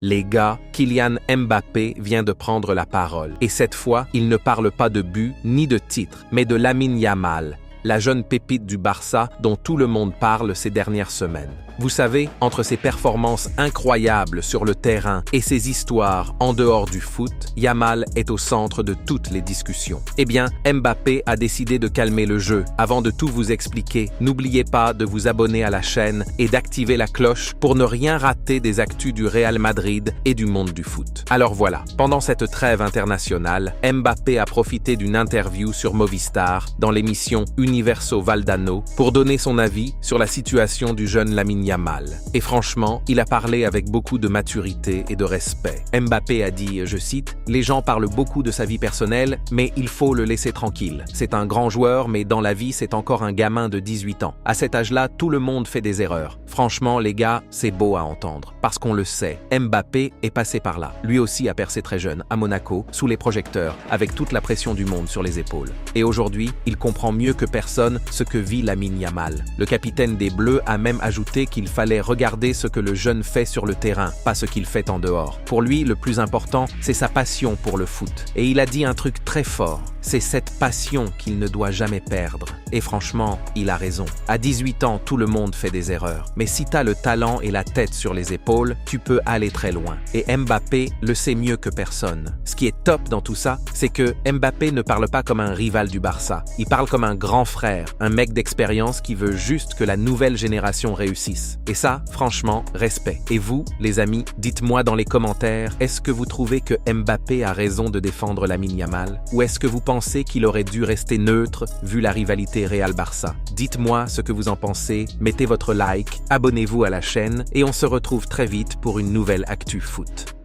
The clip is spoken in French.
Les gars, Kylian Mbappé vient de prendre la parole. Et cette fois, il ne parle pas de but ni de titre, mais de Lamine Yamal, la jeune pépite du Barça dont tout le monde parle ces dernières semaines. Vous savez, entre ses performances incroyables sur le terrain et ses histoires en dehors du foot, Yamal est au centre de toutes les discussions. Eh bien, Mbappé a décidé de calmer le jeu. Avant de tout vous expliquer, n'oubliez pas de vous abonner à la chaîne et d'activer la cloche pour ne rien rater des actus du Real Madrid et du monde du foot. Alors voilà, pendant cette trêve internationale, Mbappé a profité d'une interview sur Movistar dans l'émission Universo Valdano pour donner son avis sur la situation du jeune Lamine Yamal. Et franchement, il a parlé avec beaucoup de maturité et de respect. Mbappé a dit, je cite, « Les gens parlent beaucoup de sa vie personnelle, mais il faut le laisser tranquille. C'est un grand joueur, mais dans la vie, c'est encore un gamin de 18 ans. À cet âge-là, tout le monde fait des erreurs. Franchement, les gars, c'est beau à entendre. Parce qu'on le sait, Mbappé est passé par là. Lui aussi a percé très jeune, à Monaco, sous les projecteurs, avec toute la pression du monde sur les épaules. Et aujourd'hui, il comprend mieux que personne ce que vit Lamine Yamal. Le capitaine des Bleus a même ajouté qu'il fallait regarder ce que le jeune fait sur le terrain, pas ce qu'il fait en dehors. Pour lui, le plus important, c'est sa passion pour le foot. Et il a dit un truc très fort. C'est cette passion qu'il ne doit jamais perdre. Et franchement, il a raison. À 18 ans, tout le monde fait des erreurs. Mais si t'as le talent et la tête sur les épaules, tu peux aller très loin. Et Mbappé le sait mieux que personne. Ce qui est top dans tout ça, c'est que Mbappé ne parle pas comme un rival du Barça. Il parle comme un grand frère, un mec d'expérience qui veut juste que la nouvelle génération réussisse. Et ça, franchement, respect. Et vous, les amis, dites-moi dans les commentaires, est-ce que vous trouvez que Mbappé a raison de défendre Lamine Yamal? Ou est-ce que vous pensez qu'il aurait dû rester neutre vu la rivalité Real-Barça? Dites-moi ce que vous en pensez, mettez votre like, abonnez-vous à la chaîne et on se retrouve très vite pour une nouvelle Actu Foot.